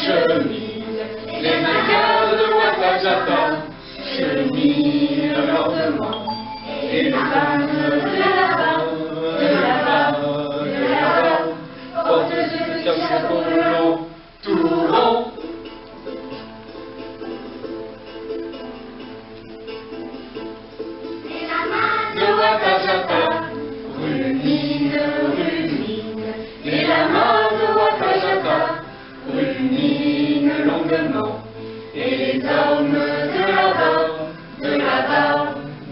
Chemine, les mains de Ouattara cheminent lentement, et les femmes de là-bas, portent ce chapeau long, tout rond. De Ouattara rumine, et la main de Ouattara rumine longuement, et les hommes de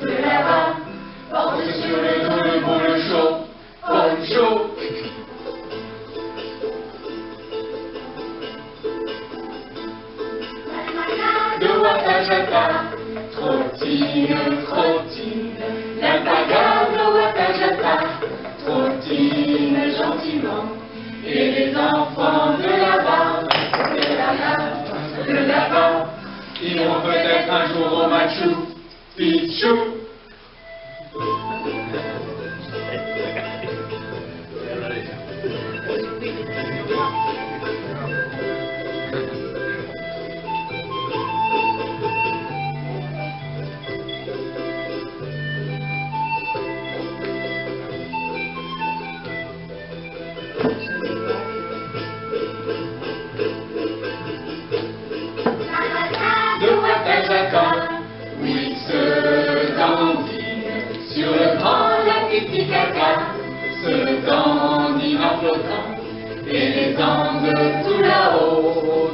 là-bas, portent sur le dos le boule chaud, poncho. De Ouattara trottine, l'impagable Ouattara trottine gentiment, et les enfants de là-bas, iront peut-être un jour au Machu Picchu. De Ouattara, oui, se dandine sur le grand lac Titicaca, se dandine en flottant, et les Andes tout là-haut,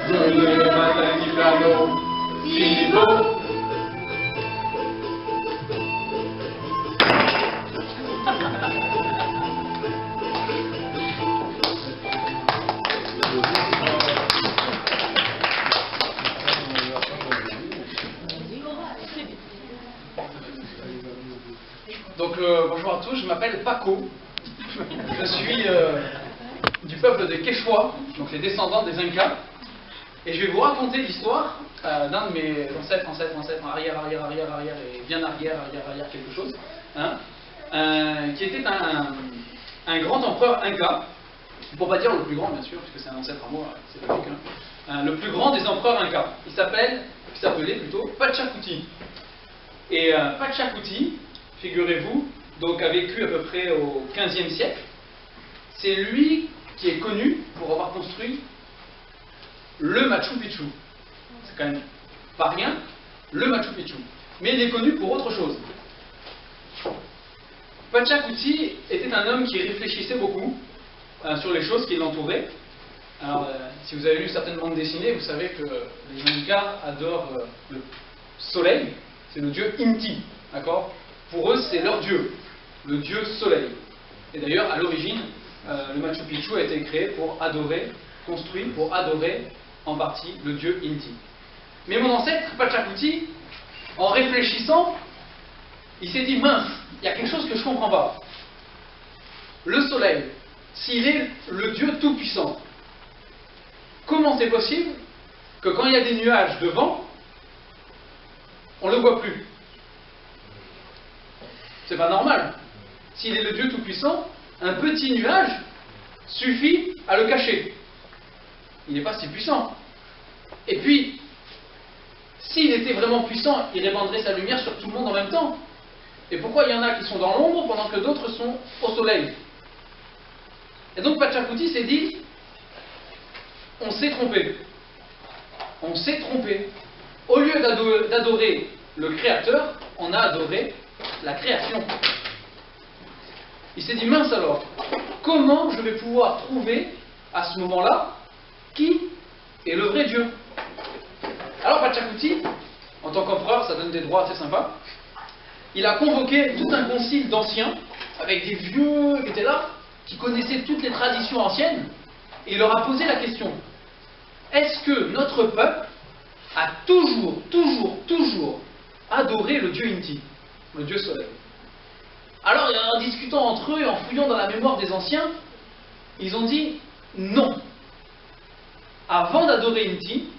joyeux le matin du flâneau, si beau. Donc bonjour à tous, je m'appelle Paco, je suis du peuple des Quechua, donc les descendants des Incas, et je vais vous raconter l'histoire d'un de mes ancêtres, arrière, et bien arrière quelque chose, qui était un grand empereur Inca, pour pas dire le plus grand bien sûr, puisque c'est un ancêtre à moi, c'est logique, le plus grand des empereurs Incas. Il s'appelait plutôt Pachacuti. Et Pachacuti, figurez-vous, donc a vécu à peu près au XVe siècle. C'est lui qui est connu pour avoir construit le Machu Picchu. C'est quand même pas rien, le Machu Picchu. Mais il est connu pour autre chose. Pachacuti était un homme qui réfléchissait beaucoup sur les choses qui l'entouraient. Alors, si vous avez lu certaines bandes dessinées, vous savez que les Incas adorent le soleil, c'est le dieu Inti, d'accord? Pour eux, c'est leur dieu, le dieu soleil. Et d'ailleurs, à l'origine, le Machu Picchu a été créé construit pour adorer en partie le dieu Inti. Mais mon ancêtre, Pachacuti, en réfléchissant, il s'est dit, mince, il y a quelque chose que je ne comprends pas. Le soleil, s'il est le dieu tout-puissant, comment c'est possible que quand il y a des nuages devant, on ne le voit plus? C'est pas normal. S'il est le Dieu Tout-Puissant, un petit nuage suffit à le cacher. Il n'est pas si puissant. Et puis, s'il était vraiment puissant, il répandrait sa lumière sur tout le monde en même temps. Et pourquoi il y en a qui sont dans l'ombre pendant que d'autres sont au soleil? Et donc Pachacuti s'est dit, on s'est trompé. On s'est trompé. Au lieu d'adorer le Créateur, on a adoré la création. Il s'est dit, mince alors, comment je vais pouvoir trouver à ce moment-là qui est le vrai Dieu? Alors Pachacuti, en tant qu'empereur, ça donne des droits assez sympas, il a convoqué tout un concile d'anciens, avec des vieux qui étaient là, qui connaissaient toutes les traditions anciennes, et il leur a posé la question, est-ce que notre peuple a toujours adoré le dieu Inti, le dieu soleil? Alors, en discutant entre eux et en fouillant dans la mémoire des anciens, ils ont dit non. Avant d'adorer Inti,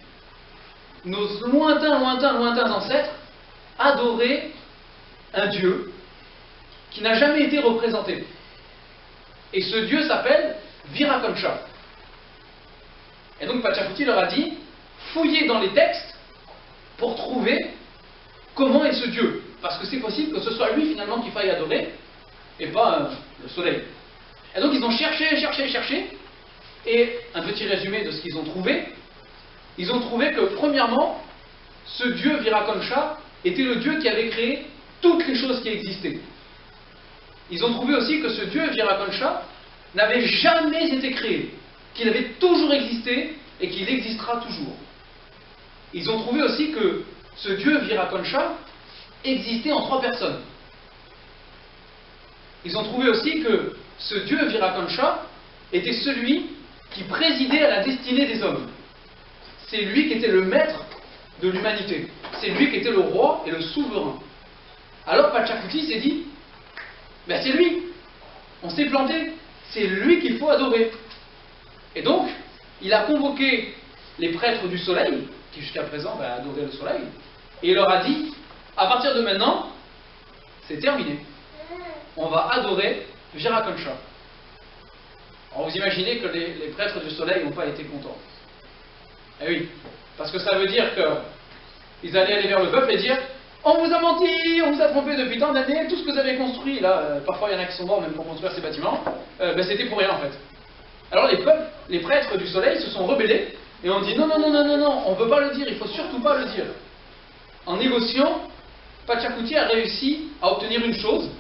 nos lointains ancêtres adoraient un Dieu qui n'a jamais été représenté. Et ce Dieu s'appelle Viracocha. Et donc Pachacuti leur a dit, fouillez dans les textes pour trouver comment est ce Dieu. Parce que c'est possible que ce soit lui finalement qu'il faille adorer, et pas le soleil. Et donc ils ont cherché, et un petit résumé de ce qu'ils ont trouvé. Ils ont trouvé que premièrement, ce Dieu Viracocha était le Dieu qui avait créé toutes les choses qui existaient. Ils ont trouvé aussi que ce Dieu Viracocha n'avait jamais été créé, qu'il avait toujours existé et qu'il existera toujours. Ils ont trouvé aussi que ce Dieu Viracocha existait en 3 personnes. Ils ont trouvé aussi que ce Dieu Viracocha était celui qui présidait à la destinée des hommes. C'est lui qui était le maître de l'humanité. C'est lui qui était le roi et le souverain. Alors Pachacuti s'est dit, ben c'est lui, on s'est planté, c'est lui qu'il faut adorer. Et donc, il a convoqué les prêtres du soleil, qui jusqu'à présent adoraient le soleil, et il leur a dit, à partir de maintenant, c'est terminé. On va adorer Viracocha. Alors vous imaginez que les prêtres du soleil n'ont pas été contents. Eh oui, parce que ça veut dire qu'ils allaient aller vers le peuple et dire, on vous a menti, on vous a trompé depuis tant d'années, tout ce que vous avez construit, là, parfois il y en a qui sont morts même pour construire ces bâtiments, c'était pour rien en fait. Alors les prêtres du soleil se sont rebellés et ont dit non, on ne peut pas le dire, il ne faut surtout pas le dire. En négociant, Pachacuti a réussi à obtenir une chose,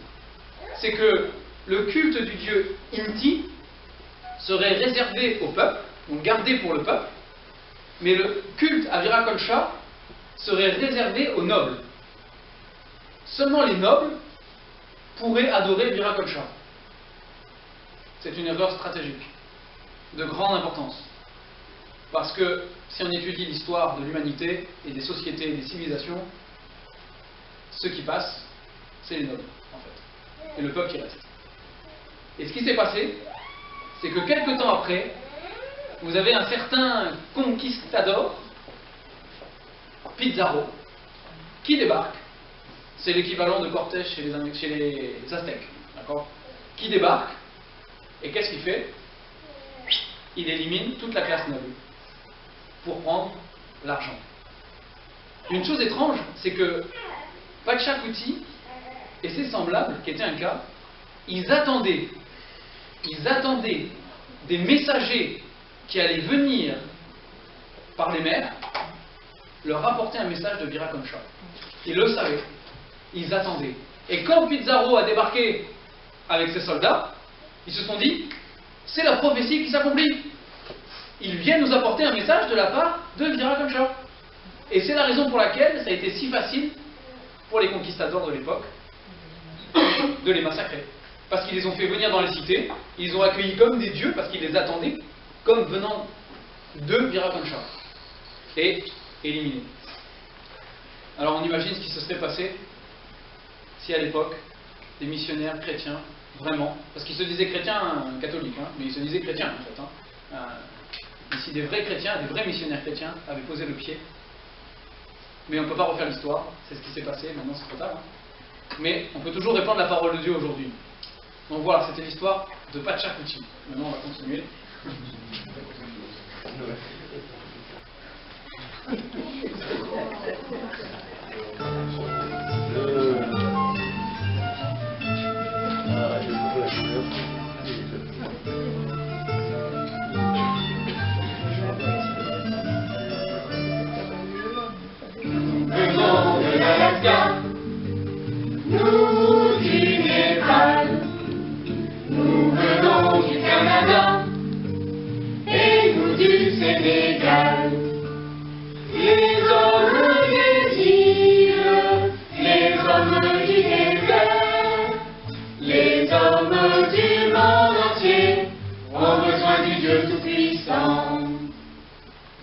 c'est que le culte du dieu Inti serait réservé au peuple, donc gardé pour le peuple, mais le culte à Viracocha serait réservé aux nobles. Seulement les nobles pourraient adorer Viracocha. C'est une erreur stratégique, de grande importance. Parce que si on étudie l'histoire de l'humanité et des sociétés et des civilisations, ceux qui passent, c'est les nobles, en fait. Et le peuple qui reste. Et ce qui s'est passé, c'est que quelque temps après, vous avez un certain conquistador, Pizarro, qui débarque. C'est l'équivalent de Cortés chez les Aztèques, d'accord? Qui débarque, et qu'est-ce qu'il fait? Il élimine toute la classe noble pour prendre l'argent. Une chose étrange, c'est que Pachacuti et ses semblables, qui étaient un cas, ils attendaient des messagers qui allaient venir par les mers leur apporter un message de Viracocha. Ils le savaient. Ils attendaient. Et quand Pizarro a débarqué avec ses soldats, ils se sont dit, c'est la prophétie qui s'accomplit. Ils viennent nous apporter un message de la part de Viracocha. Et c'est la raison pour laquelle ça a été si facile pour les conquistadors de l'époque de les massacrer. Parce qu'ils les ont fait venir dans les cités, ils les ont accueillis comme des dieux, parce qu'ils les attendaient comme venant de Viracocha. Et éliminés. Alors on imagine ce qui se serait passé si à l'époque, des missionnaires chrétiens, vraiment, parce qu'ils se disaient chrétiens catholiques, mais ils se disaient chrétiens en fait. Si des vrais chrétiens, des vrais missionnaires chrétiens avaient posé le pied, mais on ne peut pas refaire l'histoire, c'est ce qui s'est passé, maintenant c'est trop tard. Mais on peut toujours répandre la parole de Dieu aujourd'hui. Donc voilà, c'était l'histoire de Pachacuti. Maintenant on va continuer. Venons de l'Alaska, nous du Népal, nous venons du Canada et nous du Sénégal. Les hommes des îles, les hommes du désert, les hommes du monde entier ont besoin du Dieu Tout-Puissant.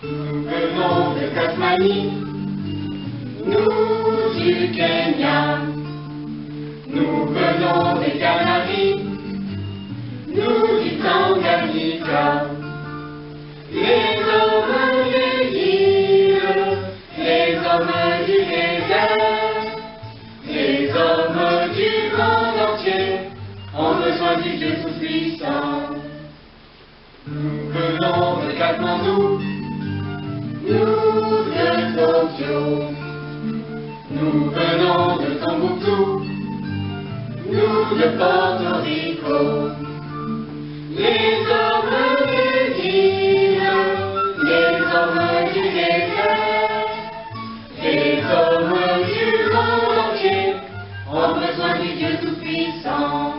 Nous venons de Tasmanie, nous du Kenya, nous venons des Canaries, nous du Tanganyika. Les hommes des îles, les hommes du désert, les hommes besoin du Dieu Tout-Puissant. Nous venons de Katmandou, nous de Tokyo, nous venons de Tombouctou, nous de Porto Rico. Les hommes du Nil, les hommes du désert, les hommes du monde entier ont besoin du Dieu Tout-Puissant.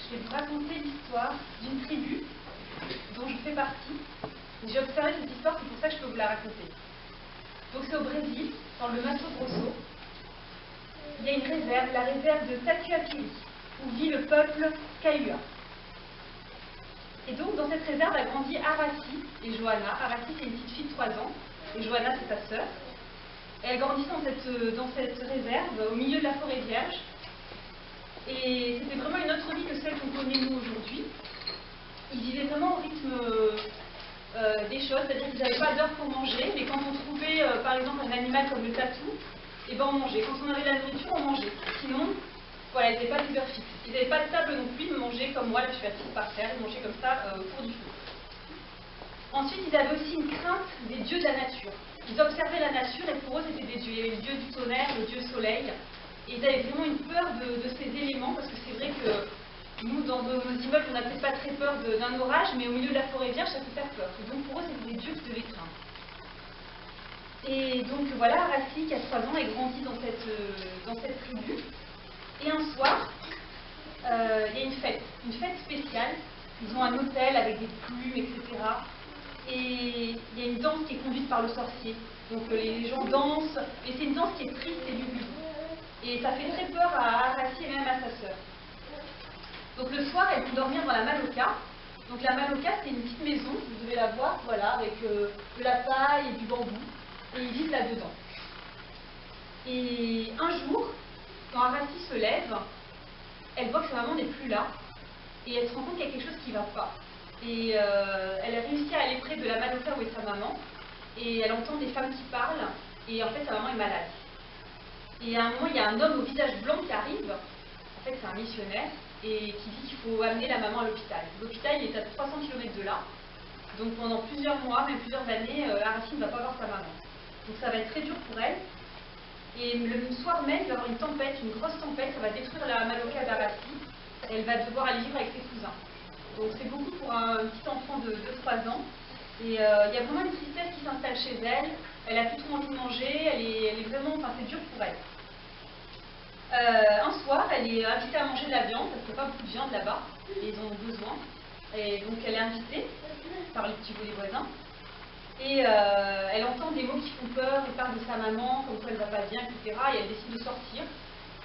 Je vais vous raconter l'histoire d'une tribu dont je fais partie. J'ai observé cette histoire, c'est pour ça que je peux vous la raconter. Donc c'est au Brésil, dans le Mato Grosso. Il y a une réserve, la réserve de Tatuapéri, où vit le peuple Kaua. Et donc dans cette réserve a grandi Aracy et Johanna. Aracy c'est une petite fille de 3 ans, et Johanna c'est sa sœur. Et elle grandissait dans cette réserve, au milieu de la forêt vierge. Et c'était vraiment une autre vie que celle qu'on connaît nous aujourd'hui. Ils vivaient vraiment au rythme des choses, c'est-à-dire qu'ils n'avaient pas d'heure pour manger, mais quand on trouvait par exemple un animal comme le tatou, et ben on mangeait. Quand on avait de la nourriture, on mangeait. Sinon, voilà, ils n'avaient pas d'heure fixe. Ils n'avaient pas de table non plus, ils mangeaient comme moi, là je suis assise par terre, ils mangeaient comme ça autour du feu. Ensuite, ils avaient aussi une crainte des dieux de la nature. Ils observaient la nature et pour eux c'était des dieux. Il y avait le dieu du tonnerre, le dieu soleil. Et ils avaient vraiment une peur de ces éléments, parce que c'est vrai que nous, dans nos immeubles, on n'a peut-être pas très peur d'un orage, mais au milieu de la forêt vierge, ça peut faire peur. Et donc pour eux, c'était des dieux qu'ils devaient craindre. Et donc voilà, Aracy, qui a 3 ans, est grandi dans cette tribu. Et un soir, il y a une fête spéciale. Ils ont un hôtel avec des plumes, etc. Et il y a une danse qui est conduite par le sorcier. Donc les gens dansent, et c'est une danse qui est triste et lugubre. Et ça fait très peur à Aracy et même à sa sœur. Donc le soir, elles vont dormir dans la Maloca. Donc la Maloca, c'est une petite maison, vous devez la voir, voilà, avec de la paille et du bambou. Et ils vivent là-dedans. Et un jour, quand Aracy se lève, elle voit que sa maman n'est plus là. Et elle se rend compte qu'il y a quelque chose qui ne va pas. Et elle a réussi à aller près de la Maloca où est sa maman. Et elle entend des femmes qui parlent. Et en fait, sa maman est malade. Et à un moment, il y a un homme au visage blanc qui arrive. En fait, c'est un missionnaire. Et qui dit qu'il faut amener la maman à l'hôpital. L'hôpital, il est à 300 km de là. Donc pendant plusieurs mois, même plusieurs années, Aracy ne va pas voir sa maman. Donc ça va être très dur pour elle. Et le soir même, il va y avoir une tempête, une grosse tempête. Ça va détruire la Maloca d'Aracy. Elle va devoir aller vivre avec ses cousins. Donc c'est beaucoup pour un petit enfant de 2-3 ans. Et il y a vraiment une tristesse qui s'installe chez elle. Elle a plus trop envie de manger. Elle est vraiment, enfin c'est dur pour elle. Un soir, elle est invitée à manger de la viande, parce qu'il n'y a pas beaucoup de viande là-bas, et ils en ont besoin. Et donc elle est invitée par les petits volets voisins. Et elle entend des mots qui font peur, elle parle de sa maman, comme quoi elle ne va pas bien, etc. Et elle décide de sortir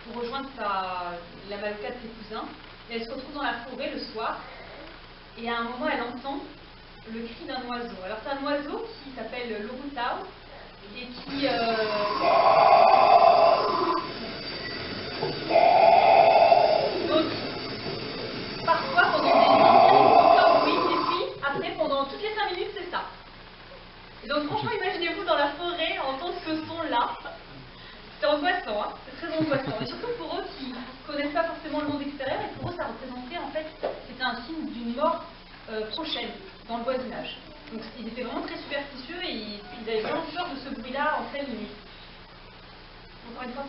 pour rejoindre la Maloca de ses cousins. Et elle se retrouve dans la forêt le soir. Et à un moment, elle entend le cri d'un oiseau. Alors c'est un oiseau qui s'appelle l'Orutao et qui... Donc, parfois pendant des minutes, il n'y a aucun bruit, et puis après, pendant toutes les 5 minutes, c'est ça. Et donc franchement, imaginez-vous dans la forêt, entendre ce son-là. C'est angoissant, hein, c'est très angoissant. Et surtout pour eux qui ne connaissent pas forcément le monde extérieur, et pour eux, ça représentait en fait, c'était un signe d'une mort prochaine dans le voisinage. Donc ils étaient vraiment très superstitieux et ils avaient vraiment peur de ce bruit-là en pleine nuit. Encore une fois.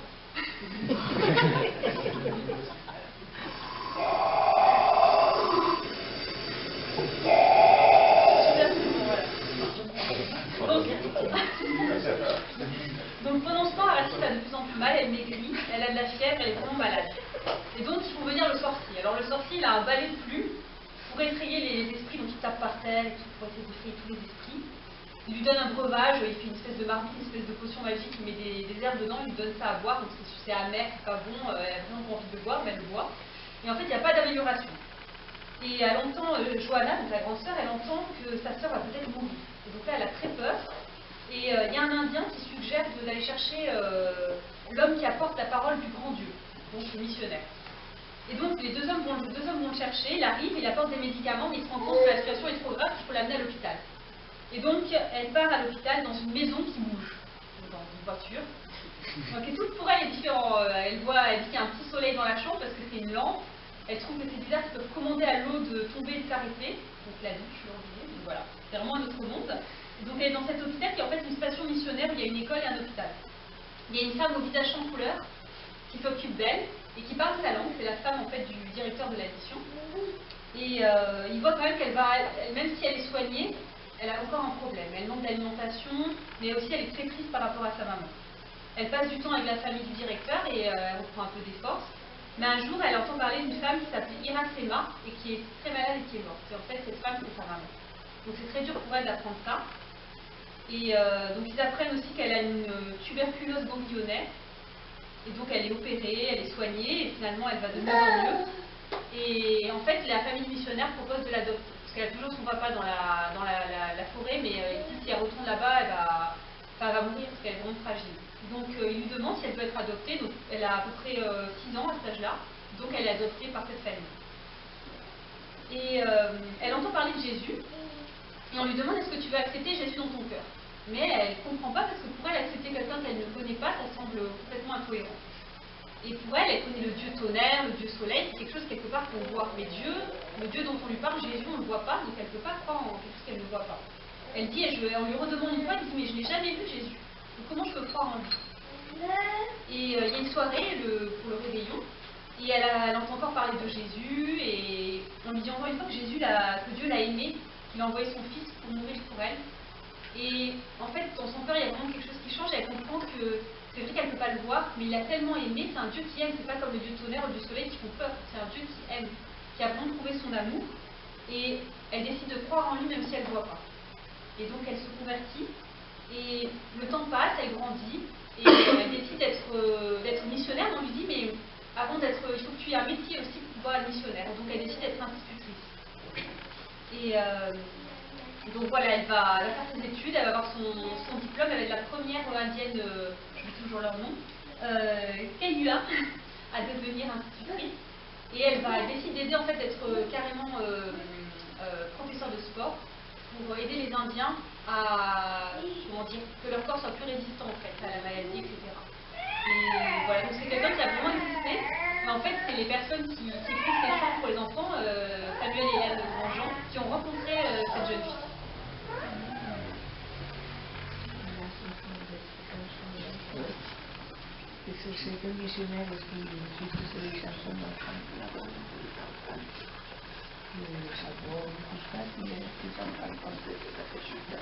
Donc pendant ce temps, Aracy va de plus en plus mal, elle maigrit, elle a de la fièvre, elle est vraiment malade. Et donc ils font venir le sorcier. Alors le sorcier, il a un balai de plumes pour effrayer les esprits, donc il tape par terre et tout, pour essayer d'effrayer tous les esprits. Il lui donne un breuvage, il fait une espèce de marmite, une espèce de potion magique, il met des herbes dedans, il lui donne ça à boire, donc c'est amer, c'est pas bon, elle a vraiment pas envie de boire, mais elle le boit. Et en fait, il n'y a pas d'amélioration. Et elle entend, Johanna, donc la grande sœur, elle entend que sa sœur va peut-être mourir. Et donc là, elle a très peur. Et il y a un Indien qui suggère d'aller chercher l'homme qui apporte la parole du grand Dieu, donc le missionnaire. Et donc les deux hommes vont le chercher, il arrive, il apporte des médicaments, mais il se rend compte que la situation est trop grave, qu'il faut l'amener à l'hôpital. Et donc elle part à l'hôpital dans une maison qui bouge, dans une voiture. Donc et tout pour elle est différent. Elle dit qu'il y a un petit soleil dans la chambre parce que c'est une lampe. Elle trouve que c'est bizarre qu'ils peuvent commander à l'eau de tomber et de s'arrêter. Donc la douche, l'oreiller, donc voilà, c'est vraiment un autre monde. Donc elle est dans cet hôpital qui est en fait une station missionnaire où il y a une école et un hôpital. Il y a une femme au visage sans couleur qui s'occupe d'elle et qui parle sa langue, c'est la femme en fait du directeur de la mission. Et il voit quand même qu'elle va, même si elle est soignée, elle a encore un problème. Elle manque d'alimentation, mais aussi elle est très triste par rapport à sa maman. Elle passe du temps avec la famille du directeur et elle reprend un peu des forces. Mais un jour, elle entend parler d'une femme qui s'appelle Irasema et qui est très malade et qui est morte. Et en fait, cette femme, c'est sa maman. Donc c'est très dur pour elle d'apprendre ça. Et donc ils apprennent aussi qu'elle a une tuberculose ganglionnaire. Et donc elle est opérée, elle est soignée, et finalement elle va de mieux en mieux. Et en fait, la famille missionnaire propose de l'adopter. Parce qu'elle a toujours son papa dans la forêt, mais si elle retourne là-bas, elle va mourir parce qu'elle est vraiment fragile. Donc il lui demande si elle peut être adoptée. Donc elle a à peu près 6 ans à cet âge-là. Donc elle est adoptée par cette famille. Et elle entend parler de Jésus. Et on lui demande est-ce que tu veux accepter Jésus dans ton cœur. Mais elle ne comprend pas parce que pour elle, accepter quelqu'un qu'elle ne connaît pas, ça semble complètement incohérent. Et pour elle, elle connaît le Dieu tonnerre, le Dieu soleil, c'est quelque chose quelque part qu'on voit. Mais Dieu, le Dieu dont on lui parle, Jésus, on ne le voit pas, donc elle ne peut pas croire en quelque chose qu'elle ne voit pas. Elle dit, on lui redemande une fois, elle dit, mais je n'ai jamais vu Jésus. Donc comment je peux croire en lui? Et il y a une soirée pour le réveillon, et elle entend encore parler de Jésus, et on lui dit encore une fois que que Dieu l'a aimé, qu'il a envoyé son fils pour mourir pour elle. Et en fait, dans son cœur, il y a vraiment quelque chose qui change, et elle comprend que c'est vrai qu'elle ne peut pas le voir, mais il l'a tellement aimé, c'est un Dieu qui aime, c'est pas comme le Dieu tonnerre ou le Dieu soleil qui font peur, c'est un Dieu qui aime, qui a vraiment trouvé son amour, et elle décide de croire en lui même si elle ne voit pas. Et donc elle se convertit, et le temps passe, elle grandit, et elle décide d'être missionnaire. On lui dit, mais avant d'être, il faut que tu aies un métier aussi pour pouvoir être missionnaire. Donc elle décide d'être institutrice. Et donc voilà, elle va faire ses études, elle va avoir son diplôme, elle va être la première indienne, je dis toujours leur nom, Kailua, à devenir institutrice. Et elle décide d'aider en fait d'être carrément professeur de sport pour aider les Indiens à, comment dire, que leur corps soit plus résistant en fait à la maladie, etc. Et voilà, donc c'est quelqu'un qui a vraiment existé, mais en fait c'est les personnes qui écrivent ces chants pour les enfants, Samuel et Hélène Grandjean, qui ont rencontré cette jeune fille. C'était missionnaire qui faisait les chansons d'enfants pour la bonne de le savoir, tout ça, il est plus en train de penser que ça fait super.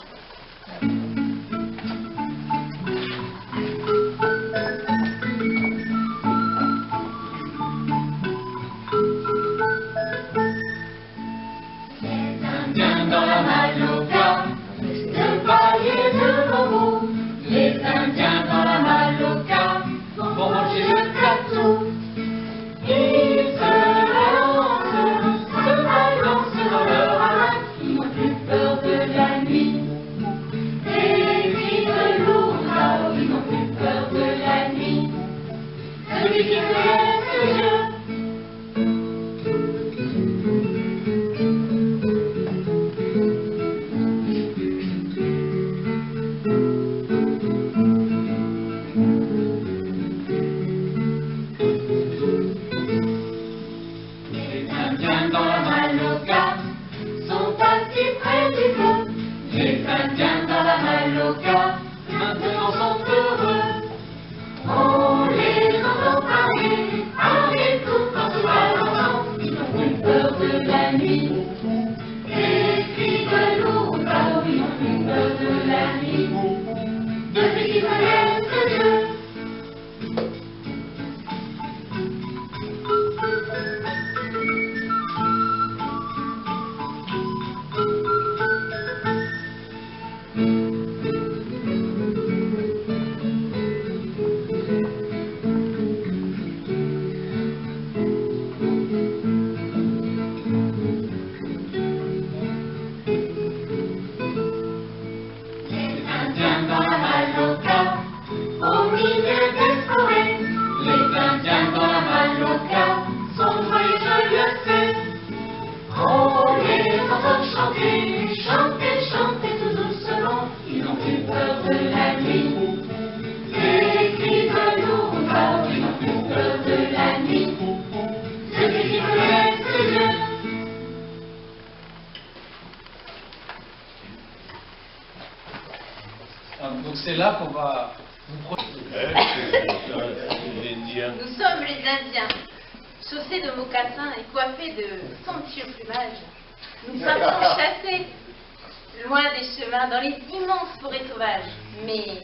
c'est là qu'on va vous projeter. Nous sommes les Indiens, chaussés de mocassins et coiffés de somptueux plumages. Nous partons chasser, loin des chemins, dans les immenses forêts sauvages. Mais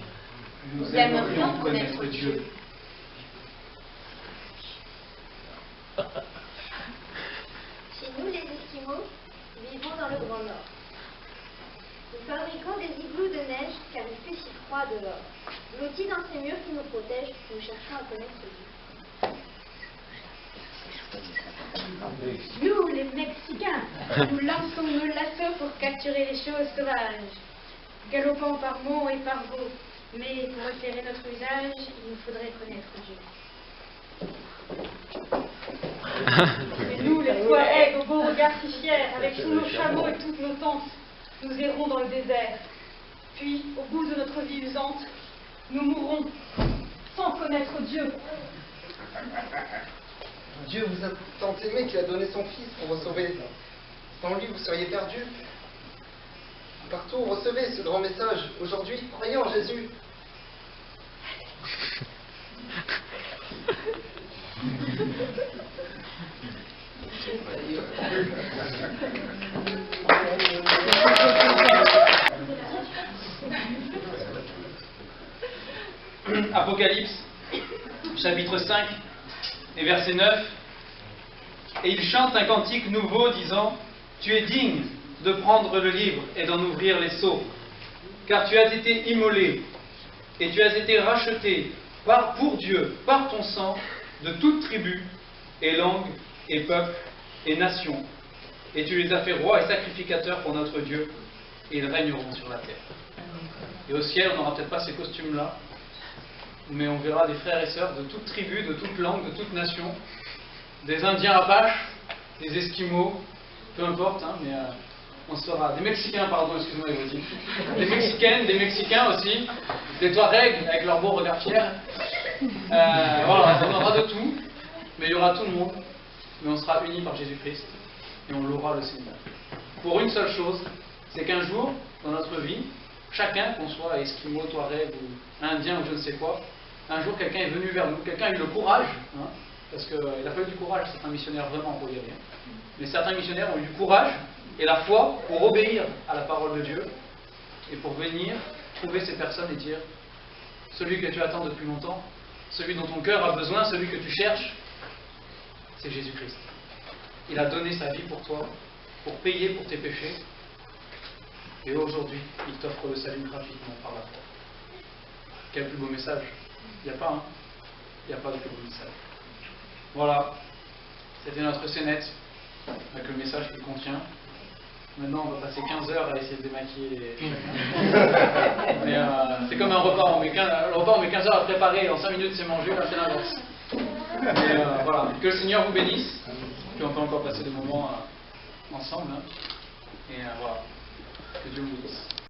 nous aimerions connaître Dieu. Chez nous, les Esquimaux, vivons dans le Grand Nord. Nous fabriquons des igloos de neige car il fait si froid dehors. Blottis dans ces murs qui nous protègent, nous cherchons à connaître Dieu. Nous, les Mexicains, nous lançons nos lassos pour capturer les choses sauvages, galopant par monts et par vaux. Mais pour éclairer notre usage, il nous faudrait connaître Dieu. Et nous, les Touaregs, aux beaux regards si fiers, avec tous nos chameaux et toutes nos tentes, nous errons dans le désert. Puis, au bout de notre vie usante, nous mourrons sans connaître Dieu. Dieu vous a tant aimé qu'il a donné son Fils pour vous sauver. Sans lui, vous seriez perdus. Partout, recevez ce grand message. Aujourd'hui, croyez en Jésus. Apocalypse, chapitre 5, et verset 9. Et il chante un cantique nouveau disant: Tu es digne de prendre le livre et d'en ouvrir les sceaux, car tu as été immolé et tu as été racheté pour Dieu, par ton sang, de toute tribu et langue et peuple et nation. Et tu les as fait rois et sacrificateurs pour notre Dieu, et ils régneront sur la terre. Et au ciel, on n'aura peut-être pas ces costumes-là, mais on verra des frères et sœurs de toute tribu, de toute langue, de toute nation, des Indiens Apaches, des Esquimaux, peu importe, hein, mais on sera des Mexicains, pardon, excuse-moi, Elodie, des Mexicaines, des Mexicains aussi, des Touaregs avec leur beau regard fier. Voilà, on aura de tout, mais il y aura tout le monde, mais on sera unis par Jésus-Christ et on louera le Seigneur. Pour une seule chose, c'est qu'un jour, dans notre vie, chacun, qu'on soit Esquimau, Touareg ou Indien ou je ne sais quoi, un jour quelqu'un est venu vers nous, quelqu'un a eu le courage, hein, parce qu'il a fallu du courage, certains missionnaires vraiment pour y aller, mais certains missionnaires ont eu du courage et la foi pour obéir à la parole de Dieu et pour venir trouver ces personnes et dire: celui que tu attends depuis longtemps, celui dont ton cœur a besoin, celui que tu cherches, c'est Jésus-Christ. Il a donné sa vie pour toi, pour payer pour tes péchés, et aujourd'hui, il t'offre le salut gratuitement par la foi. Quel plus beau message? Il n'y a pas, hein? Il n'y a pas de plus beau message. Voilà, c'était notre scénette avec le message qu'il contient. Maintenant, on va passer 15 heures à essayer de démaquiller chacun. Mais c'est comme un repas, on met 15 heures à préparer, en 5 minutes c'est mangé, là c'est l'inverse. Mais voilà, que le Seigneur vous bénisse, puis on peut encore passer des moments ensemble. Hein. Et voilà, que Dieu vous bénisse.